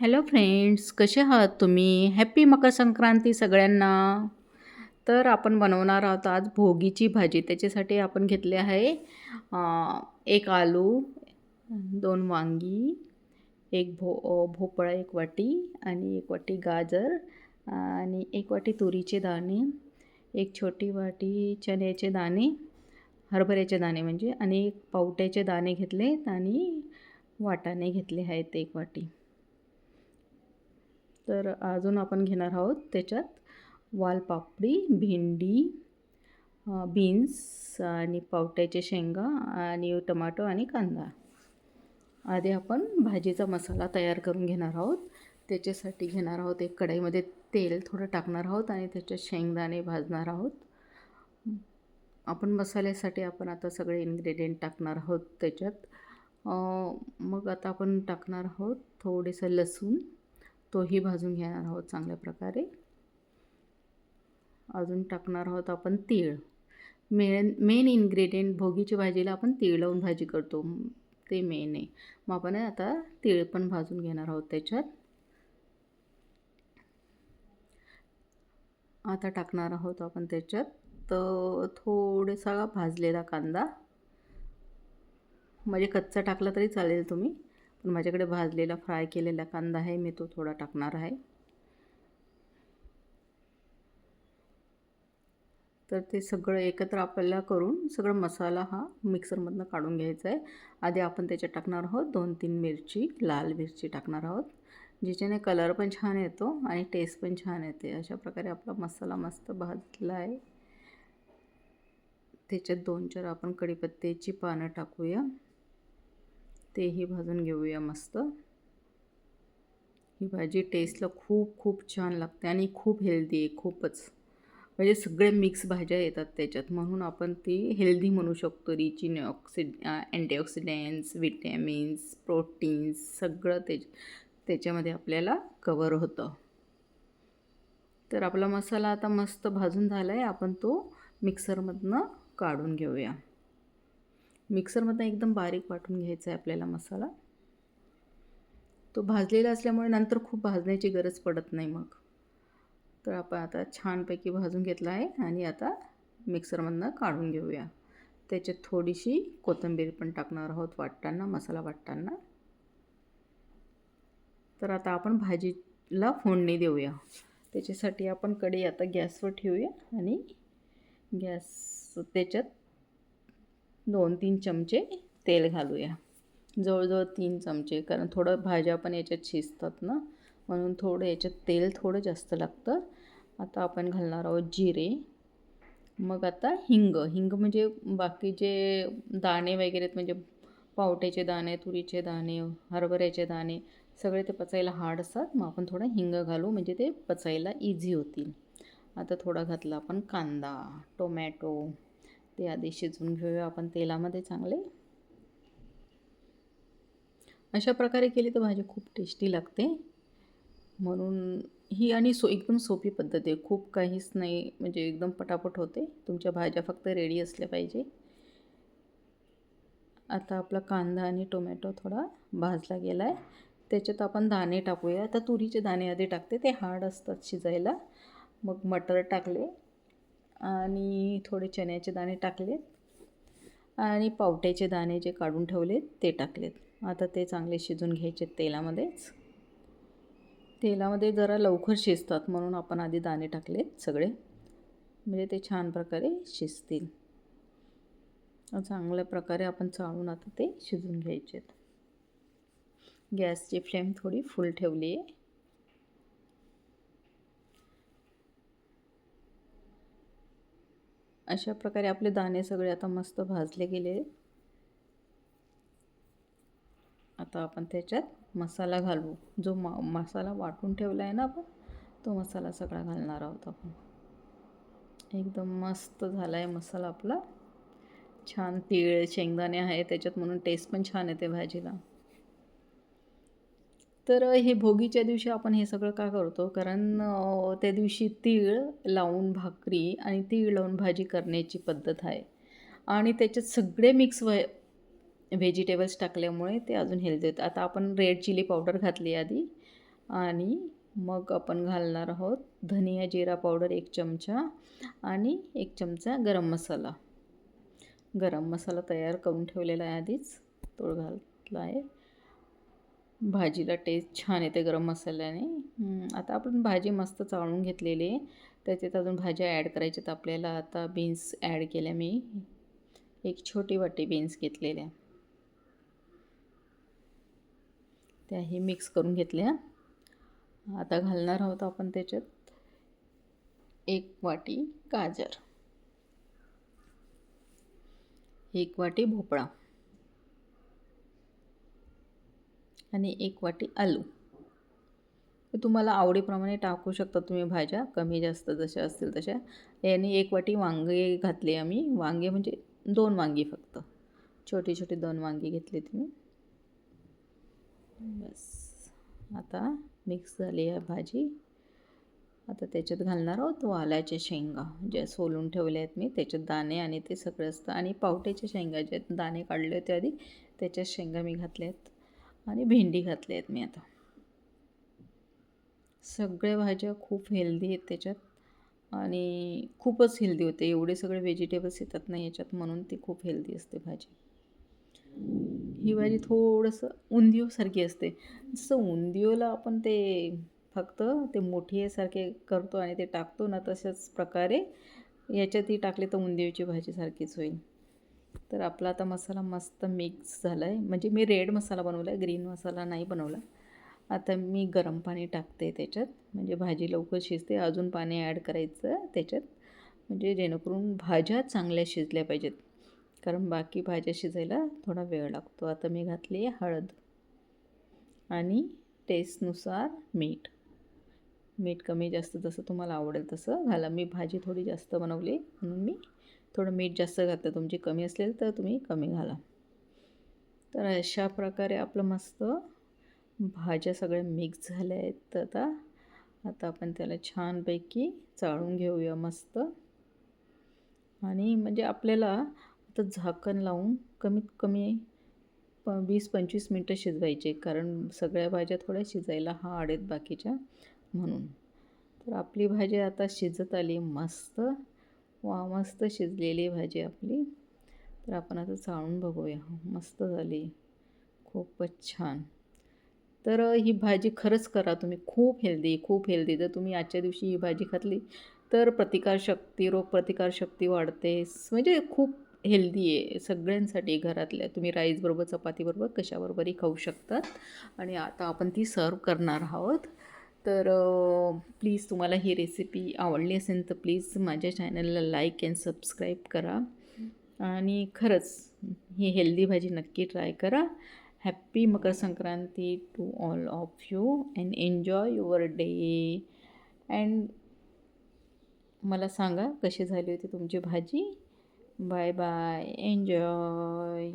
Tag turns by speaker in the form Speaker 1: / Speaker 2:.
Speaker 1: Hello friends, कसे आहात तुम्ही? हॅपी मकर संक्रांती सगळ्यांना. तर आपण बनवणार आहोत आज भोगीची भाजी. त्याच्यासाठी आपण घेतले आहे एक आलू, 2 वांगी, एक भोपळा 1 वाटी आणि 1 वाटी गाजर आणि 1 वाटी तुरीचे दाणे, एक छोटी वाटी चण्याचे दाणे, हरभऱ्याचे दाणे म्हणजे आणि पावट्याचे दाणे घेतलेत आणि वाटाणे घेतले आहेत 1 वाटी. तर अजून आपण घेणार आहोत त्याच्यात वालपापडी, भेंडी, बीन्स आणि पावट्याचे शेंगा आणि टमाटो आणि कांदा. आधी आपण भाजीचा मसाला तयार करून घेणार आहोत. त्याच्यासाठी घेणार आहोत एक कढईमध्ये तेल थोडं टाकणार आहोत आणि त्याच्यात शेंगदाणे भाजणार आहोत. आपण मसाल्यासाठी आपण आता सगळे इन्ग्रेडियंट टाकणार आहोत त्याच्यात. मग आता आपण टाकणार आहोत थोडेसं लसूण, तोही भाजून घेणार आहोत चांगल्या प्रकारे. अजून टाकणार आहोत आपण तीळ. मेन इन्ग्रेडियंट भोगीच्या भाजीला आपण तीळ लावून भाजी करतो, ते मेन आहे. मग आपण आता तीळ पण भाजून घेणार आहोत त्याच्यात. आता टाकणार आहोत आपण त्याच्यात थोडासा भाजलेला कांदा. म्हणजे कच्चा टाकला तरी चालेल तुम्ही, पण माझ्याकडे भाजलेला फ्राय केलेला कांदा आहे, मी तो थोडा टाकणार आहे. तर ते सगळं एकत्र आपल्याला करून सगळं मसाला हा मिक्सरमधनं काढून घ्यायचा आहे. आधी आपण त्याच्यात टाकणार आहोत 2-3 मिरची, लाल मिरची टाकणार आहोत, ज्याच्याने कलर पण छान येतो आणि टेस्ट पण छान येते. अशा प्रकारे आपला मसाला मस्त भाजला आहे. त्याच्यात 2-4 आपण कढीपत्त्याची पानं टाकूया, तेही भाजून घेऊया मस्त. ही भाजी टेस्टला खूप खूप छान लागते आणि खूप हेल्दी आहे खूपच. म्हणजे सगळे मिक्स भाज्या येतात त्याच्यात, म्हणून आपण ती हेल्दी म्हणू शकतो. Rich in antioxidants, vitamins, proteins सगळं त्याच्यामध्ये आपल्याला कवर होतं. तर आपला मसाला आता मस्त भाजून झाला आहे. आपण तो मिक्सरमधनं काढून घेऊया. मिक्सरमधनं एकदम बारीक वाटून घ्यायचा आहे आपल्याला मसाला. तो भाजलेला असल्यामुळे नंतर खूप भाजण्याची गरज पडत नाही मग. तर आपण आता छानपैकी भाजून घेतला आहे आणि आता मिक्सरमधनं काढून घेऊया. त्याच्यात थोडीशी कोथिंबीर पण टाकणार आहोत वाटताना, मसाला वाटताना. तर आता आपण भाजीला फोडणी देऊया. त्याच्यासाठी आपण कढई आता गॅसवर ठेवूया आणि त्याच्यात 2-3 चमचे तेल घालूया. जवळजवळ 3 चमचे, कारण थोडं भाज्या पण याच्यात शिजतात ना, म्हणून थोडं याच्यात तेल थोडं जास्त लागतं. आता आपण घालणार आहोत जिरे. मग आता हिंग म्हणजे बाकीचे दाणे वगैरे, म्हणजे पावट्याचे दाणे, तुरीचे दाणे, हरभऱ्याचे दाणे सगळे ते पचायला हार्ड असतात. मग आपण थोडा हिंग घालू, म्हणजे ते पचायला इझी होतील. आता थोडा घातला आपण कांदा, टोमॅटो, ते आधी शिजवून घेऊया आपण तेलामध्ये चांगले. अशा प्रकारे केली तर भाजी खूप टेस्टी लागते. म्हणून ही आणि एकदम सोपी पद्धत आहे, खूप काहीच नाही, म्हणजे एकदम पटापट होते. तुमच्या भाज्या फक्त रेडी असल्या पाहिजे. आता आपला कांदा आणि टोमॅटो थोडा भाजला गेला आहे. त्याच्यात आपण दाणे टाकूया. आता तुरीचे दाणे आधी टाकते, ते हार्ड असतात शिजायला. मग मटर टाकले आणि थोडे चण्याचे दाणे टाकलेत आणि पावट्याचे दाणे जे काढून ठेवलेत ते टाकलेत. आता ते चांगले शिजून घ्यायचे तेलामध्येच. तेलामध्ये जरा लवकर शिजतात म्हणून आपण आधी दाणे टाकलेत सगळे, म्हणजे ते छान प्रकारे शिजतील. चांगल्या प्रकारे आपण चाळून आता ते शिजून घ्यायचे. गॅसची फ्लेम थोडी फुल ठेवली आहे. अशा प्रकारे आपले दाणे सगळे आता मस्त भाजले गेले. आता आपण त्याच्यात मसाला घालू, जो मसाला वाटून ठेवला आहे ना आपण, तो मसाला सगळा घालणार आहोत आपण. एकदम मस्त झाला आहे मसाला आपला. छान तीळ शेंगदाणे आहे त्याच्यात, म्हणून टेस्ट पण छान येते भाजीला. तर हे भोगीच्या दिवशी आपण हे सगळं का करतो, कारण त्या दिवशी तीळ लावून भाकरी आणि तीळ लावून भाजी करण्याची पद्धत आहे. आणि त्याच्यात सगळे मिक्स व्हेजिटेबल्स टाकल्यामुळे ते अजून हेल्दी होतं. आता आपण रेड चिली पावडर घातली आधी, आणि मग आपण घालणार आहोत धनिया जिरा पावडर 1 चमचा आणि 1 चमचा गरम मसाला तयार करून ठेवलेला आहे आधीच, तो घातला आहे. भाजीला टेस्ट छान येते गरम मसाल्याने. आता आपण भाजी मस्त चाळून घेतलेली आहे, त्याच्यात अजून भाज्या ॲड करायच्यात आपल्याला. आता बीन्स ॲड केल्या मी, 1 छोटी वाटी बीन्स घेतलेल्या, त्याही मिक्स करून घेतल्या. आता घालणार आहोत आपण त्याच्यात 1 वाटी गाजर, 1 वाटी भोपळा आणि 1 वाटी आलू. तुम्हाला आवडीप्रमाणे टाकू शकता तुम्ही भाज्या, कमी जास्त जशा असतील तशा. याने 1 वाटी वांगे घातले आम्ही, वांगे म्हणजे 2 वांगी फक्त, छोटी छोटी 2 वांगी घेतली तुम्ही. बस आता मिक्स झाली आहे भाजी. आता त्याच्यात घालणार आहोत वालाच्या शेंगा, ज्या सोलून ठेवल्या आहेत मी, त्याच्यात दाणे आणि ते सगळं असतं. आणि पावट्याच्या शेंगा ज्या दाणे काढले होते आधी, त्याच्यात शेंगा मी घातल्या आहेत. आणि भेंडी घातली आहेत मी. आता सगळ्या भाज्या खूप हेल्दी आहेत त्याच्यात आणि खूपच हेल्दी होते. एवढे सगळे व्हेजिटेबल्स येतात ना याच्यात, म्हणून ती खूप हेल्दी असते भाजी. ही भाजी थोडंसं उंदियोसारखी असते. जसं उंदियोला आपण ते फक्त ते मोठीसारखे करतो आणि ते टाकतो ना, तशाच प्रकारे याच्यातही टाकले तर उंदियोची भाजीसारखीच होईल. तर आपला आता मसाला मस्त मिक्स झाला आहे. म्हणजे मी रेड मसाला बनवला आहे, ग्रीन मसाला नाही बनवला. आता मी गरम पाणी टाकते त्याच्यात, म्हणजे भाजी लवकर शिजते. अजून पाणी ॲड करायचं त्याच्यात, म्हणजे जेणेकरून भाज्या चांगल्या शिजल्या पाहिजेत, कारण बाकी भाज्या शिजायला थोडा वेळ लागतो. आता मी घातली आहे हळद आणि टेस्टनुसार मीठ. मीठ कमी जास्त जसं तुम्हाला आवडेल तसं घाला. मी भाजी थोडी जास्त बनवली म्हणून मी थोडं मीठ जास्त घातलं. तुमची कमी असेल तर तुम्ही कमी घाला. तर अशा प्रकारे आपलं मस्त भाज्या सगळ्या मिक्स झाल्या आहेत. आता आपण त्याला छानपैकी चाळून घेऊया मस्त. आणि म्हणजे आपल्याला आता झाकण लावून कमीत कमी 20-25 मिनटं शिजवायचे, कारण सगळ्या भाज्या थोड्या शिजायला हार्ड आहेत बाकीच्या, म्हणून. तर आपली भाजी आता शिजत आली मस्त. मस्त शिजलेली भाजी आपली. तर आपण आता चाळून बघूया. मस्त झाली, खूपच छान. तर ही भाजी खरंच करा तुम्ही, खूप हेल्दी. जर तुम्ही आजच्या दिवशी ही भाजी खाल्ली तर रोगप्रतिकारशक्ती वाढते. म्हणजे खूप हेल्दी आहे सगळ्यांसाठी घरातल्या. तुम्ही राईसबरोबर, चपातीबरोबर, कशाबरोबरही खाऊ शकतात. आणि आता आपण ती सर्व करणार आहोत. तर प्लीज तुम्हाला ही रेसिपी आवडली असेल तर प्लीज माझ्या चॅनलला लाईक अँड सबस्क्राईब करा. आणि खरंच ही हेल्दी भाजी नक्की ट्राय करा. Happy Makar Sankranti to all of you and enjoy your day. And मला सांगा कशी झाली होती तुमची भाजी. Bye bye, enjoy.